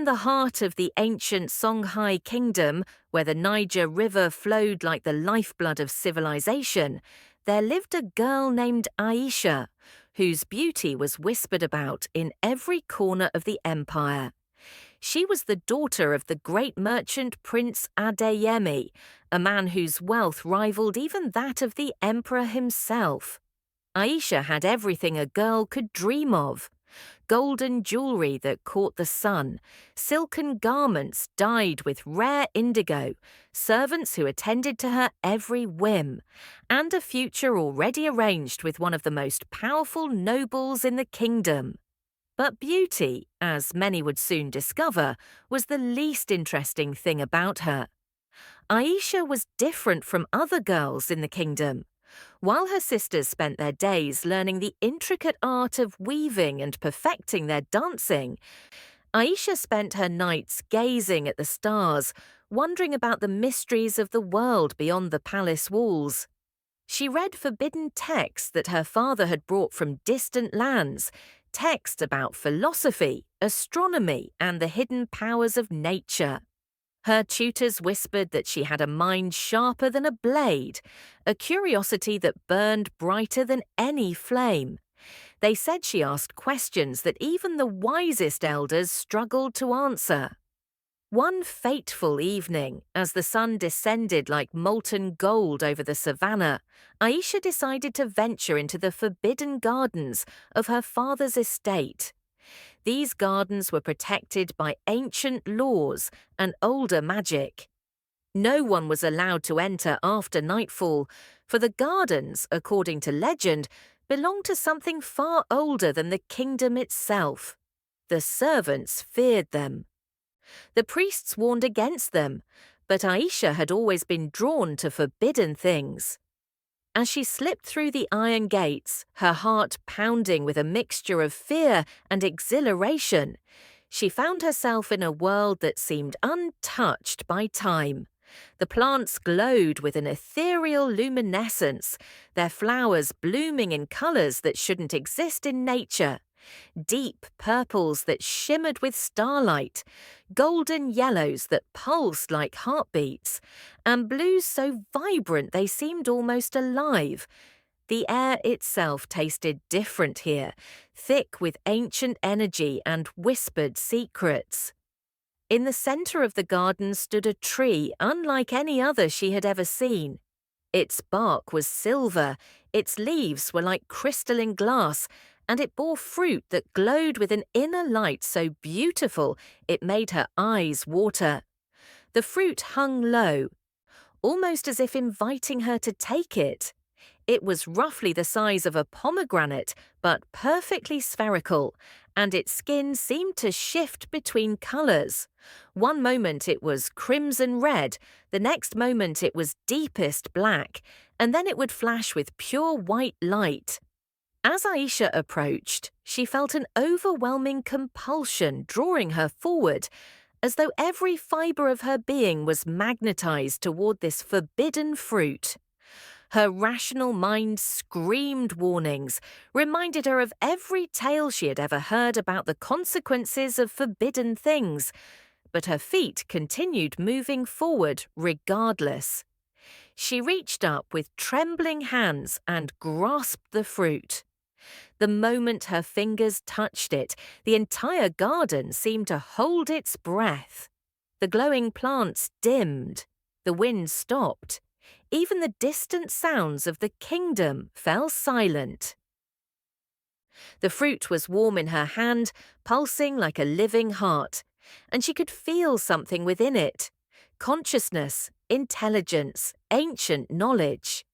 the heart of the ancient Songhai kingdom, where the Niger River flowed like the lifeblood of civilization, there lived a girl named Aisha, whose beauty was whispered about in every corner of the empire. She was the daughter of the great merchant Prince Adeyemi, a man whose wealth rivaled even that of the emperor himself. Aisha had everything a girl could dream of: golden jewelry that caught the sun, silken garments dyed with rare indigo, servants who attended to her every whim, and a future already arranged with one of the most powerful nobles in the kingdom. But beauty, as many would soon discover, was the least interesting thing about her. Aisha was different from other girls in the kingdom. While her sisters spent their days learning the intricate art of weaving and perfecting their dancing, Aisha spent her nights gazing at the stars, wondering about the mysteries of the world beyond the palace walls. She read forbidden texts that her father had brought from distant lands, texts about philosophy, astronomy, and the hidden powers of nature. Her tutors whispered that she had a mind sharper than a blade, a curiosity that burned brighter than any flame. They said she asked questions that even the wisest elders struggled to answer. One fateful evening, as the sun descended like molten gold over the savannah, Aisha decided to venture into the forbidden gardens of her father's estate. These gardens were protected by ancient laws and older magic. No one was allowed to enter after nightfall, for the gardens, according to legend, belonged to something far older than the kingdom itself. The servants feared them. The priests warned against them, but Aisha had always been drawn to forbidden things. As she slipped through the iron gates, her heart pounding with a mixture of fear and exhilaration, she found herself in a world that seemed untouched by time. The plants glowed with an ethereal luminescence, their flowers blooming in colors that shouldn't exist in nature. Deep purples that shimmered with starlight, golden yellows that pulsed like heartbeats, and blues so vibrant they seemed almost alive. The air itself tasted different here, thick with ancient energy and whispered secrets. In the center of the garden stood a tree unlike any other she had ever seen. Its bark was silver, its leaves were like crystalline glass, and it bore fruit that glowed with an inner light so beautiful it made her eyes water. The fruit hung low, almost as if inviting her to take it. It was roughly the size of a pomegranate, but perfectly spherical, and its skin seemed to shift between colors. One moment it was crimson red, the next moment it was deepest black, and then it would flash with pure white light. As Aisha approached, she felt an overwhelming compulsion drawing her forward, as though every fiber of her being was magnetized toward this forbidden fruit. Her rational mind screamed warnings, reminded her of every tale she had ever heard about the consequences of forbidden things, but her feet continued moving forward regardless. She reached up with trembling hands and grasped the fruit. The moment her fingers touched it, the entire garden seemed to hold its breath. The glowing plants dimmed. The wind stopped. Even the distant sounds of the kingdom fell silent. The fruit was warm in her hand, pulsing like a living heart, and she could feel something within it: consciousness, intelligence, ancient knowledge.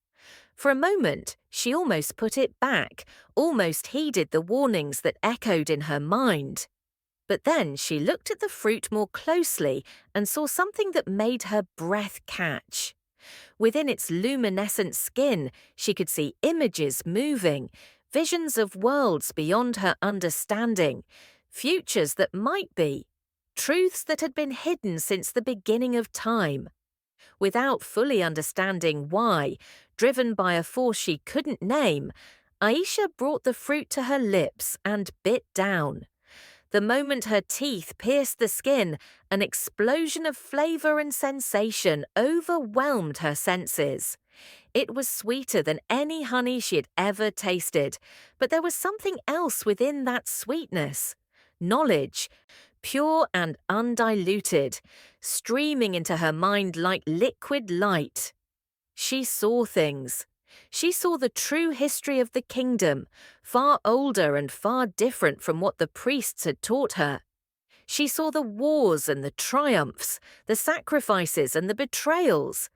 For a moment, she almost put it back, almost heeded the warnings that echoed in her mind. But then she looked at the fruit more closely and saw something that made her breath catch. Within its luminescent skin, she could see images moving, visions of worlds beyond her understanding, futures that might be, truths that had been hidden since the beginning of time. Without fully understanding why, driven by a force she couldn't name, Aisha brought the fruit to her lips and bit down. The moment her teeth pierced the skin, an explosion of flavor and sensation overwhelmed her senses. It was sweeter than any honey she had ever tasted, but there was something else within that sweetness. Knowledge, pure and undiluted, streaming into her mind like liquid light. She saw things. She saw the true history of the kingdom, far older and far different from what the priests had taught her. She saw the wars and the triumphs, the sacrifices and the betrayals,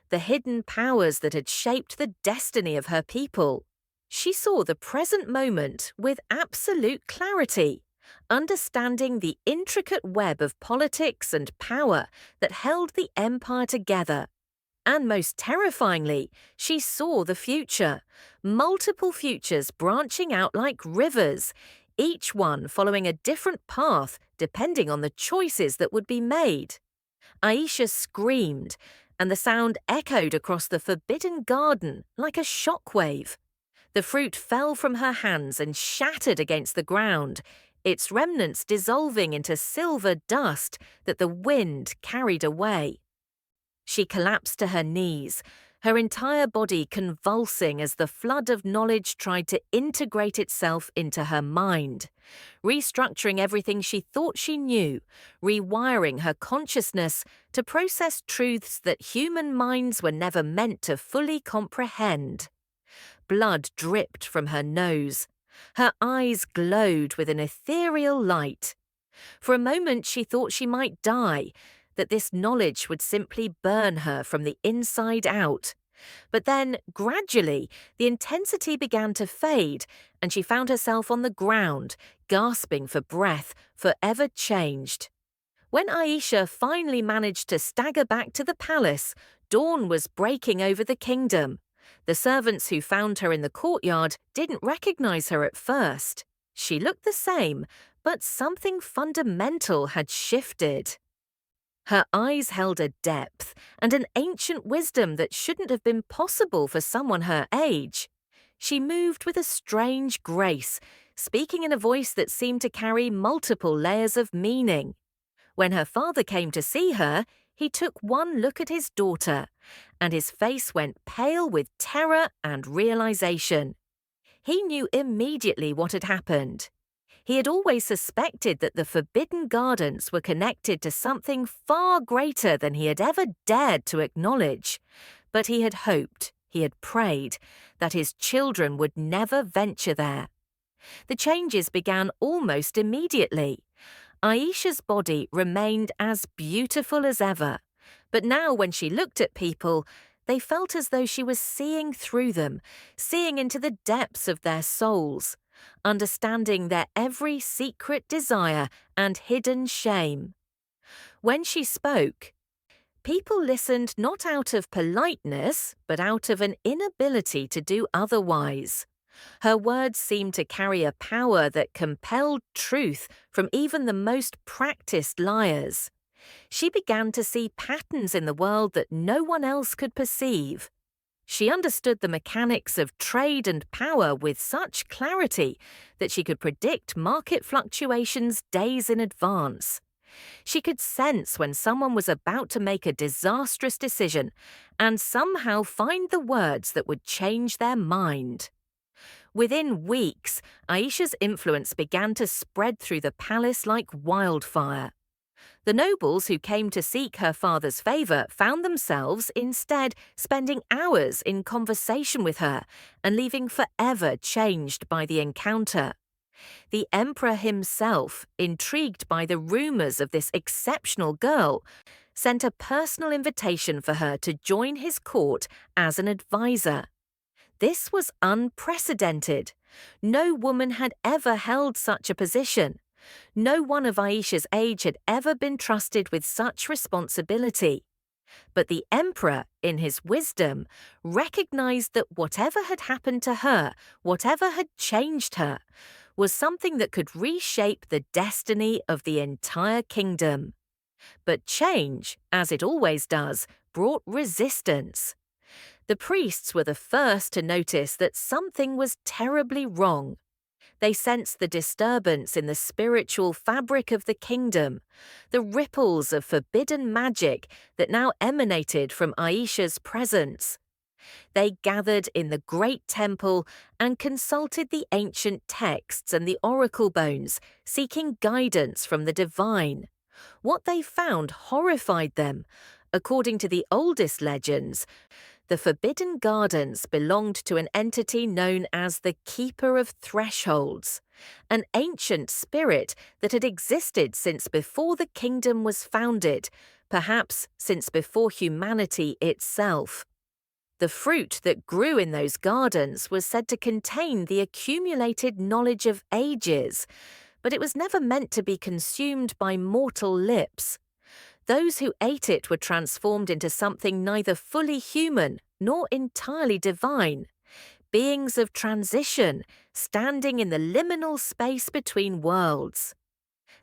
the hidden powers that had shaped the destiny of her people. She saw the present moment with absolute clarity, understanding the intricate web of politics and power that held the empire together. And most terrifyingly, she saw the future, multiple futures branching out like rivers, each one following a different path depending on the choices that would be made. Aisha screamed, and the sound echoed across the forbidden garden like a shockwave. The fruit fell from her hands and shattered against the ground, its remnants dissolving into silver dust that the wind carried away. She collapsed to her knees, her entire body convulsing as the flood of knowledge tried to integrate itself into her mind, restructuring everything she thought she knew, rewiring her consciousness to process truths that human minds were never meant to fully comprehend. Blood dripped from her nose. Her eyes glowed with an ethereal light. For a moment she thought she might die, that this knowledge would simply burn her from the inside out. But then, gradually, the intensity began to fade, and she found herself on the ground, gasping for breath, forever changed. When Aisha finally managed to stagger back to the palace, dawn was breaking over the kingdom. The servants who found her in the courtyard didn't recognize her at first. She looked the same, but something fundamental had shifted. Her eyes held a depth and an ancient wisdom that shouldn't have been possible for someone her age. She moved with a strange grace, speaking in a voice that seemed to carry multiple layers of meaning. When her father came to see her, he took one look at his daughter, and his face went pale with terror and realization. He knew immediately what had happened. He had always suspected that the Forbidden Gardens were connected to something far greater than he had ever dared to acknowledge. But he had hoped, he had prayed, that his children would never venture there. The changes began almost immediately. Aisha's body remained as beautiful as ever, but now when she looked at people, they felt as though she was seeing through them, seeing into the depths of their souls, understanding their every secret desire and hidden shame. When she spoke, people listened not out of politeness, but out of an inability to do otherwise. Her words seemed to carry a power that compelled truth from even the most practiced liars. She began to see patterns in the world that no one else could perceive. She understood the mechanics of trade and power with such clarity that she could predict market fluctuations days in advance. She could sense when someone was about to make a disastrous decision and somehow find the words that would change their mind. Within weeks, Aisha's influence began to spread through the palace like wildfire. The nobles who came to seek her father's favor found themselves instead spending hours in conversation with her and leaving forever changed by the encounter. The emperor himself, intrigued by the rumors of this exceptional girl, sent a personal invitation for her to join his court as an advisor. This was unprecedented. No woman had ever held such a position. No one of Aisha's age had ever been trusted with such responsibility. But the emperor, in his wisdom, recognized that whatever had happened to her, whatever had changed her, was something that could reshape the destiny of the entire kingdom. But change, as it always does, brought resistance. The priests were the first to notice that something was terribly wrong. They sensed the disturbance in the spiritual fabric of the kingdom, the ripples of forbidden magic that now emanated from Aisha's presence. They gathered in the great temple and consulted the ancient texts and the oracle bones, seeking guidance from the divine. What they found horrified them. According to the oldest legends, the Forbidden Gardens belonged to an entity known as the Keeper of Thresholds, an ancient spirit that had existed since before the kingdom was founded, perhaps since before humanity itself. The fruit that grew in those gardens was said to contain the accumulated knowledge of ages, but it was never meant to be consumed by mortal lips. Those who ate it were transformed into something neither fully human nor entirely divine, beings of transition, standing in the liminal space between worlds.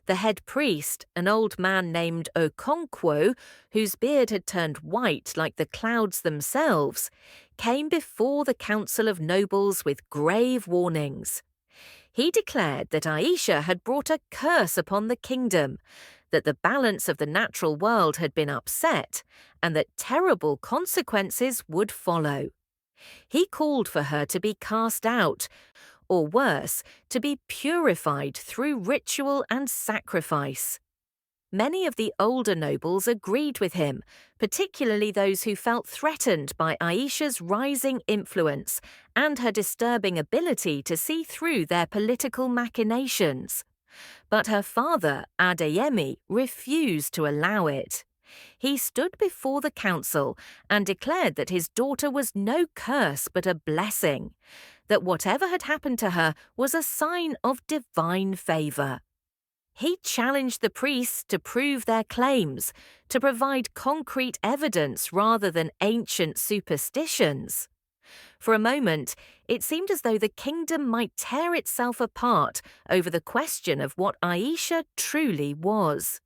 The head priest, an old man named Okonkwo, whose beard had turned white like the clouds themselves, came before the council of nobles with grave warnings. He declared that Aisha had brought a curse upon the kingdom, that the balance of the natural world had been upset, and that terrible consequences would follow. He called for her to be cast out, or worse, to be purified through ritual and sacrifice. Many of the older nobles agreed with him, particularly those who felt threatened by Aisha's rising influence and her disturbing ability to see through their political machinations. But her father, Adeyemi, refused to allow it. He stood before the council and declared that his daughter was no curse but a blessing, that whatever had happened to her was a sign of divine favor. He challenged the priests to prove their claims, to provide concrete evidence rather than ancient superstitions. For a moment, it seemed as though the kingdom might tear itself apart over the question of what Aisha truly was.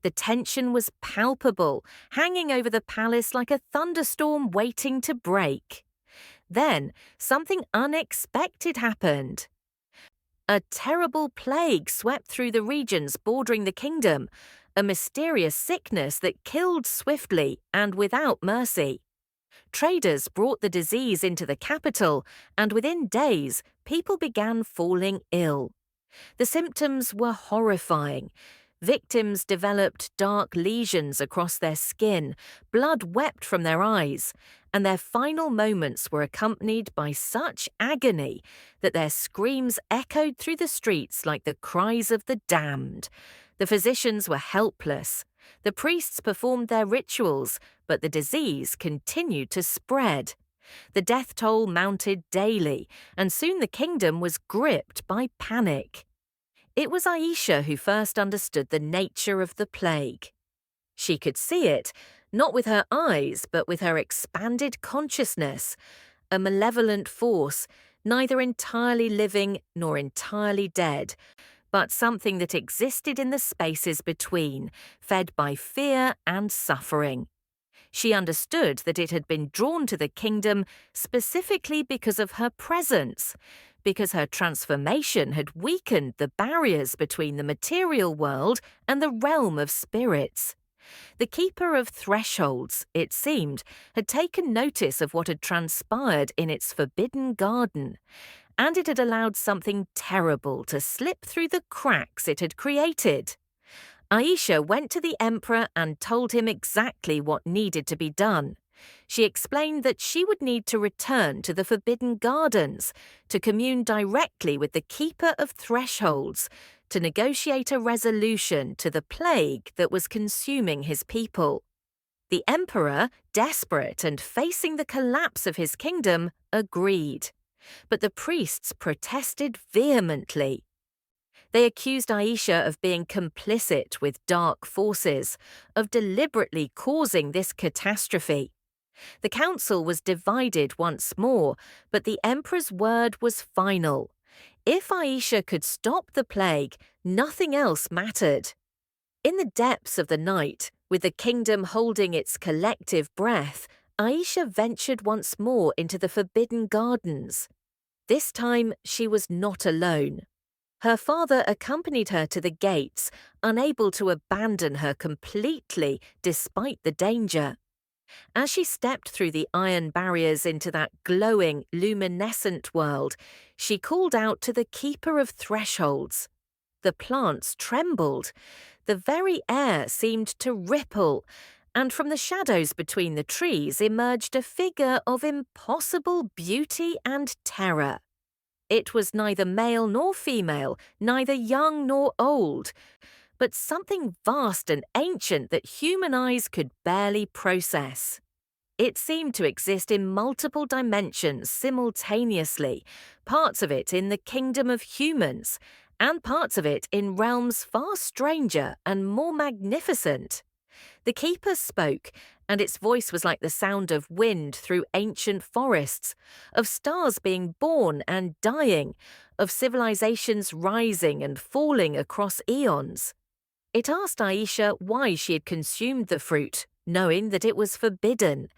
The tension was palpable, hanging over the palace like a thunderstorm waiting to break. Then, something unexpected happened. A terrible plague swept through the regions bordering the kingdom, a mysterious sickness that killed swiftly and without mercy. Traders brought the disease into the capital, and within days, people began falling ill. The symptoms were horrifying. Victims developed dark lesions across their skin, blood wept from their eyes, and their final moments were accompanied by such agony that their screams echoed through the streets like the cries of the damned. The physicians were helpless. The priests performed their rituals, but the disease continued to spread. The death toll mounted daily, and soon the kingdom was gripped by panic. It was Aisha who first understood the nature of the plague. She could see it, not with her eyes, but with her expanded consciousness, a malevolent force, neither entirely living nor entirely dead, but something that existed in the spaces between, fed by fear and suffering. She understood that it had been drawn to the kingdom specifically because of her presence, because her transformation had weakened the barriers between the material world and the realm of spirits. The Keeper of Thresholds, it seemed, had taken notice of what had transpired in its forbidden garden, and it had allowed something terrible to slip through the cracks it had created. Aisha went to the emperor and told him exactly what needed to be done. She explained that she would need to return to the Forbidden Gardens, to commune directly with the Keeper of Thresholds, to negotiate a resolution to the plague that was consuming his people. The emperor, desperate and facing the collapse of his kingdom, agreed. But the priests protested vehemently. They accused Aisha of being complicit with dark forces, of deliberately causing this catastrophe. The council was divided once more, but the emperor's word was final. If Aisha could stop the plague, nothing else mattered. In the depths of the night, with the kingdom holding its collective breath, Aisha ventured once more into the Forbidden Gardens. This time, she was not alone. Her father accompanied her to the gates, unable to abandon her completely despite the danger. As she stepped through the iron barriers into that glowing, luminescent world, she called out to the keeper of thresholds. The plants trembled. The very air seemed to ripple, and from the shadows between the trees emerged a figure of impossible beauty and terror. It was neither male nor female, neither young nor old, but something vast and ancient that human eyes could barely process. It seemed to exist in multiple dimensions simultaneously, parts of it in the kingdom of humans, and parts of it in realms far stranger and more magnificent. The keeper spoke, and its voice was like the sound of wind through ancient forests, of stars being born and dying, of civilizations rising and falling across eons. It asked Aisha why she had consumed the fruit, knowing that it was forbidden.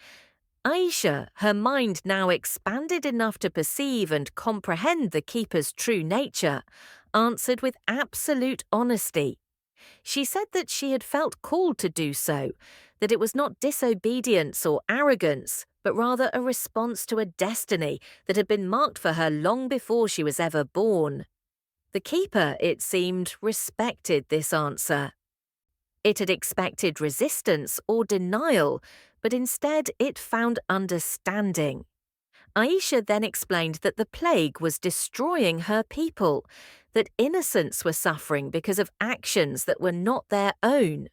Aisha, her mind now expanded enough to perceive and comprehend the keeper's true nature, answered with absolute honesty. She said that she had felt called to do so, that it was not disobedience or arrogance, but rather a response to a destiny that had been marked for her long before she was ever born. The keeper, it seemed, respected this answer. It had expected resistance or denial, but instead it found understanding. Aisha then explained that the plague was destroying her people, that innocents were suffering because of actions that were not their own.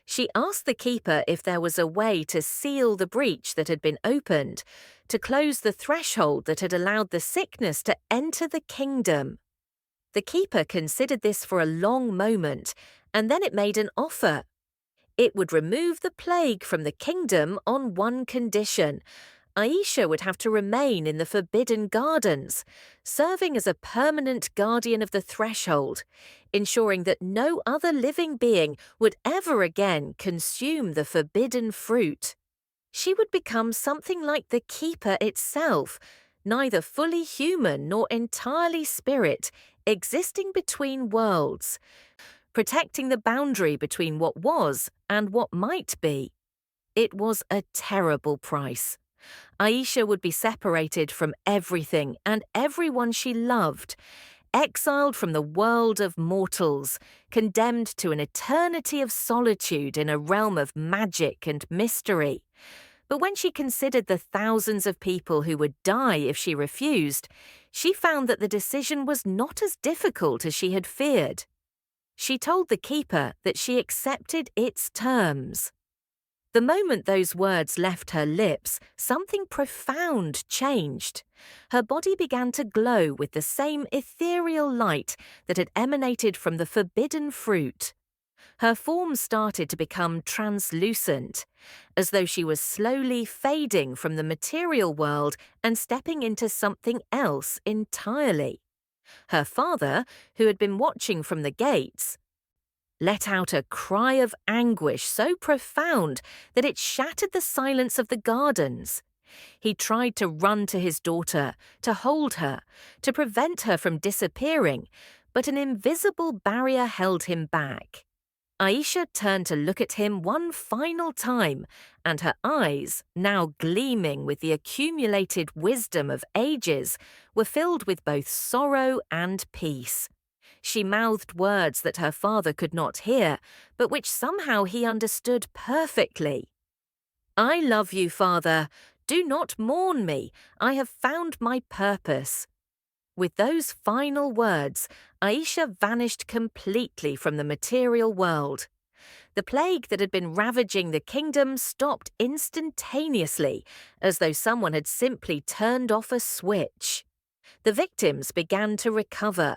She asked the keeper if there was a way to seal the breach that had been opened, to close the threshold that had allowed the sickness to enter the kingdom. The keeper considered this for a long moment, and then it made an offer. It would remove the plague from the kingdom on one condition. Aisha would have to remain in the Forbidden Gardens, serving as a permanent guardian of the threshold, ensuring that no other living being would ever again consume the forbidden fruit. She would become something like the keeper itself, neither fully human nor entirely spirit, existing between worlds, protecting the boundary between what was and what might be. It was a terrible price. Aisha would be separated from everything and everyone she loved, exiled from the world of mortals, condemned to an eternity of solitude in a realm of magic and mystery. But when she considered the thousands of people who would die if she refused, she found that the decision was not as difficult as she had feared. She told the keeper that she accepted its terms. The moment those words left her lips, something profound changed. Her body began to glow with the same ethereal light that had emanated from the forbidden fruit. Her form started to become translucent, as though she was slowly fading from the material world and stepping into something else entirely. Her father, who had been watching from the gates, let out a cry of anguish so profound that it shattered the silence of the gardens. He tried to run to his daughter, to hold her, to prevent her from disappearing, but an invisible barrier held him back. Aisha turned to look at him one final time, and her eyes, now gleaming with the accumulated wisdom of ages, were filled with both sorrow and peace. She mouthed words that her father could not hear, but which somehow he understood perfectly. "I love you, father. Do not mourn me. I have found my purpose." With those final words, Aisha vanished completely from the material world. The plague that had been ravaging the kingdom stopped instantaneously, as though someone had simply turned off a switch. The victims began to recover.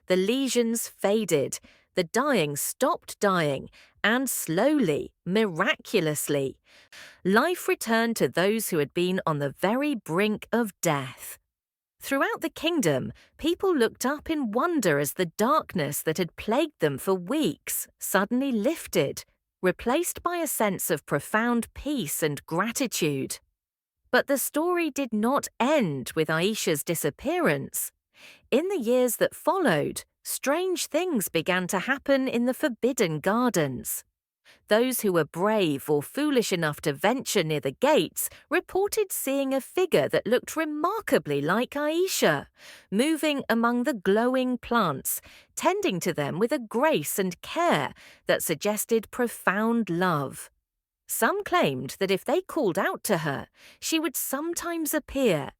The lesions faded. The dying stopped dying, and slowly, miraculously, life returned to those who had been on the very brink of death. Throughout the kingdom, people looked up in wonder as the darkness that had plagued them for weeks suddenly lifted, replaced by a sense of profound peace and gratitude. But the story did not end with Aisha's disappearance. In the years that followed, strange things began to happen in the Forbidden Gardens. Those who were brave or foolish enough to venture near the gates reported seeing a figure that looked remarkably like Aisha, moving among the glowing plants, tending to them with a grace and care that suggested profound love. Some claimed that if they called out to her, she would sometimes appear,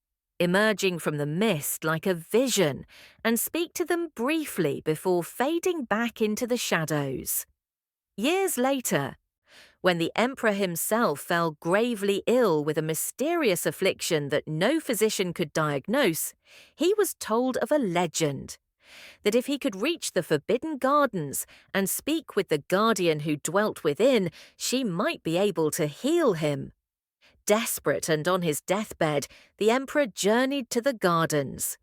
emerging from the mist like a vision, and speak to them briefly before fading back into the shadows. Years later, when the emperor himself fell gravely ill with a mysterious affliction that no physician could diagnose, he was told of a legend that if he could reach the Forbidden Gardens and speak with the guardian who dwelt within, she might be able to heal him. Desperate and on his deathbed, the emperor journeyed to the gardens.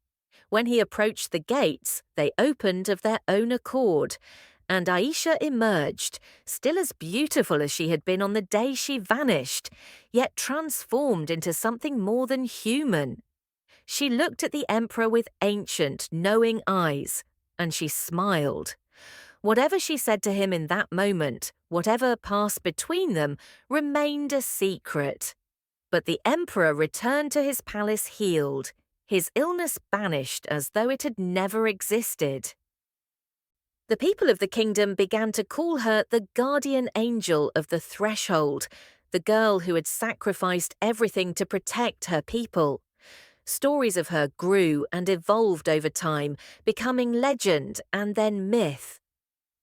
When he approached the gates, they opened of their own accord, and Aisha emerged, still as beautiful as she had been on the day she vanished, yet transformed into something more than human. She looked at the emperor with ancient, knowing eyes, and she smiled. Whatever she said to him in that moment, whatever passed between them, remained a secret. But the emperor returned to his palace healed, his illness banished as though it had never existed. The people of the kingdom began to call her the guardian angel of the threshold, the girl who had sacrificed everything to protect her people. Stories of her grew and evolved over time, becoming legend and then myth.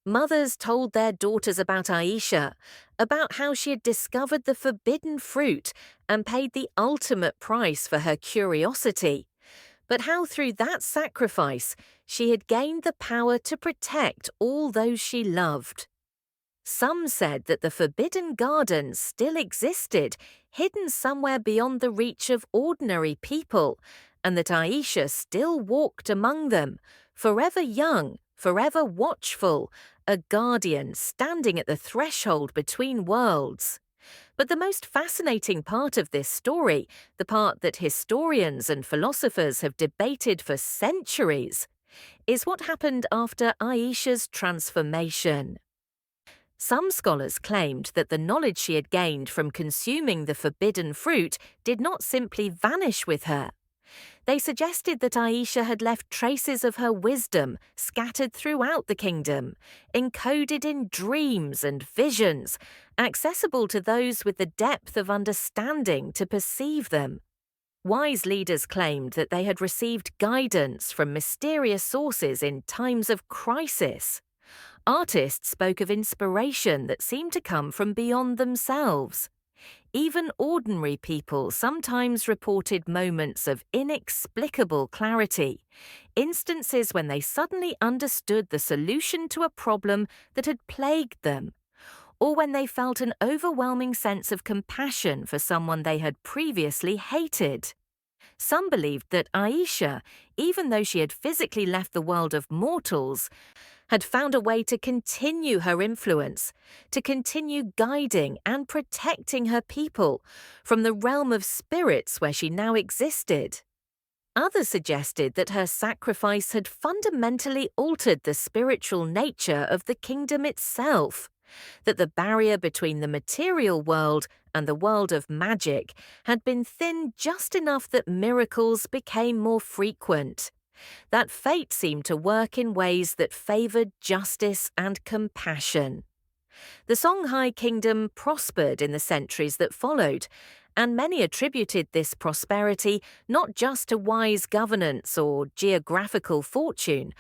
Mothers told their daughters about Aisha, about how she had discovered the forbidden fruit and paid the ultimate price for her curiosity, but how through that sacrifice she had gained the power to protect all those she loved. Some said that the Forbidden Gardens still existed, hidden somewhere beyond the reach of ordinary people, and that Aisha still walked among them, forever young, forever watchful, a guardian standing at the threshold between worlds. But the most fascinating part of this story, the part that historians and philosophers have debated for centuries, is what happened after Aisha's transformation. Some scholars claimed that the knowledge she had gained from consuming the forbidden fruit did not simply vanish with her. They suggested that Aisha had left traces of her wisdom scattered throughout the kingdom, encoded in dreams and visions, accessible to those with the depth of understanding to perceive them. Wise leaders claimed that they had received guidance from mysterious sources in times of crisis. Artists spoke of inspiration that seemed to come from beyond themselves. Even ordinary people sometimes reported moments of inexplicable clarity, instances when they suddenly understood the solution to a problem that had plagued them, or when they felt an overwhelming sense of compassion for someone they had previously hated. Some believed that Aisha, even though she had physically left the world of mortals, had found a way to continue her influence, to continue guiding and protecting her people from the realm of spirits where she now existed. Others suggested that her sacrifice had fundamentally altered the spiritual nature of the kingdom itself, that the barrier between the material world and the world of magic had been thinned just enough that miracles became more frequent, that fate seemed to work in ways that favored justice and compassion. The Songhai kingdom prospered in the centuries that followed, and many attributed this prosperity not just to wise governance or geographical fortune,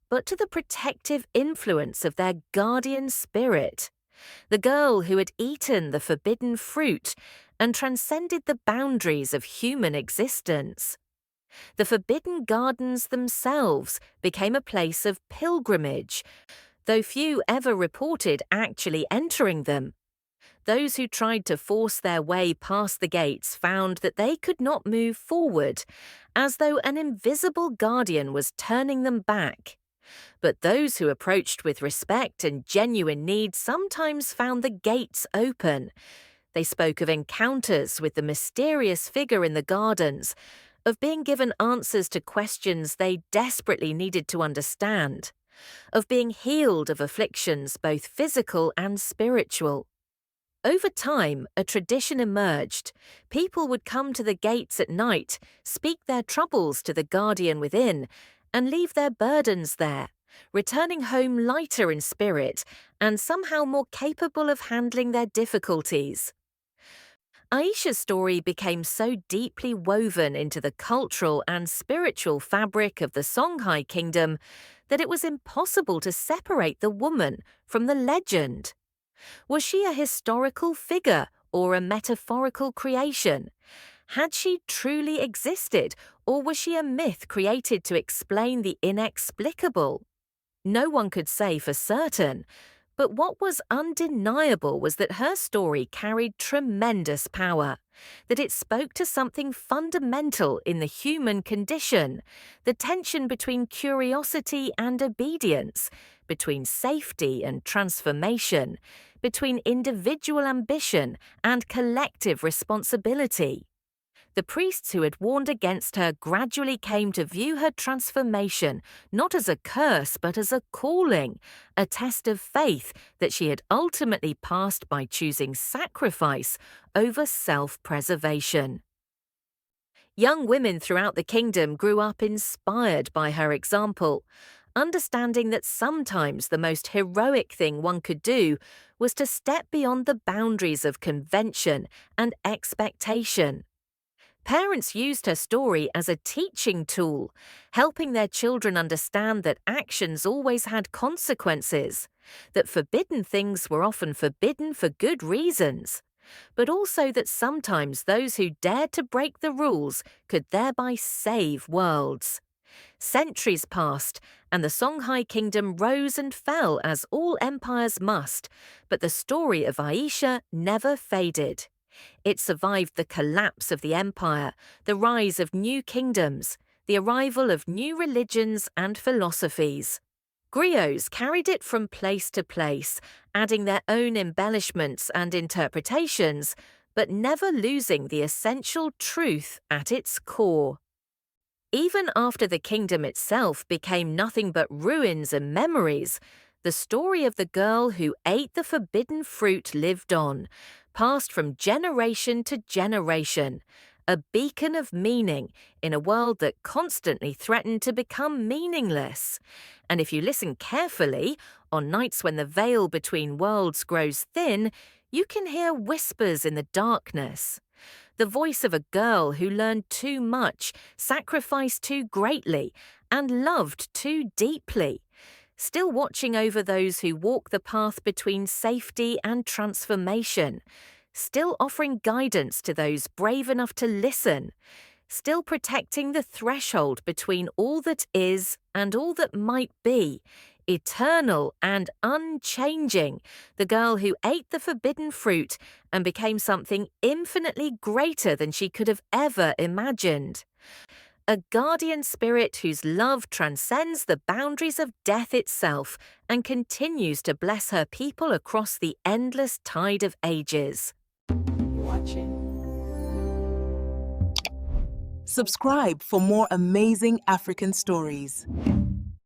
but to the protective influence of their guardian spirit, the girl who had eaten the forbidden fruit and transcended the boundaries of human existence. The Forbidden Gardens themselves became a place of pilgrimage, though few ever reported actually entering them. Those who tried to force their way past the gates found that they could not move forward, as though an invisible guardian was turning them back. But those who approached with respect and genuine need sometimes found the gates open. They spoke of encounters with the mysterious figure in the gardens, of being given answers to questions they desperately needed to understand, of being healed of afflictions both physical and spiritual. Over time, a tradition emerged. People would come to the gates at night, speak their troubles to the guardian within, and leave their burdens there, returning home lighter in spirit and somehow more capable of handling their difficulties. Aisha's story became so deeply woven into the cultural and spiritual fabric of the Songhai kingdom that it was impossible to separate the woman from the legend. Was she a historical figure or a metaphorical creation? Had she truly existed, or was she a myth created to explain the inexplicable? No one could say for certain, but what was undeniable was that her story carried tremendous power, that it spoke to something fundamental in the human condition, the tension between curiosity and obedience, between safety and transformation, between individual ambition and collective responsibility. The priests who had warned against her gradually came to view her transformation not as a curse but as a calling, a test of faith that she had ultimately passed by choosing sacrifice over self-preservation. Young women throughout the kingdom grew up inspired by her example, understanding that sometimes the most heroic thing one could do was to step beyond the boundaries of convention and expectation. Parents used her story as a teaching tool, helping their children understand that actions always had consequences, that forbidden things were often forbidden for good reasons, but also that sometimes those who dared to break the rules could thereby save worlds. Centuries passed, and the Songhai kingdom rose and fell as all empires must, but the story of Aisha never faded. It survived the collapse of the empire, the rise of new kingdoms, the arrival of new religions and philosophies. Griots carried it from place to place, adding their own embellishments and interpretations, but never losing the essential truth at its core. Even after the kingdom itself became nothing but ruins and memories, the story of the girl who ate the forbidden fruit lived on, passed from generation to generation, a beacon of meaning in a world that constantly threatened to become meaningless. And if you listen carefully, on nights when the veil between worlds grows thin, you can hear whispers in the darkness. The voice of a girl who learned too much, sacrificed too greatly, and loved too deeply, still watching over those who walk the path between safety and transformation, still offering guidance to those brave enough to listen, still protecting the threshold between all that is and all that might be, eternal and unchanging, the girl who ate the forbidden fruit and became something infinitely greater than she could have ever imagined. A guardian spirit whose love transcends the boundaries of death itself and continues to bless her people across the endless tide of ages. Subscribe for more amazing African stories.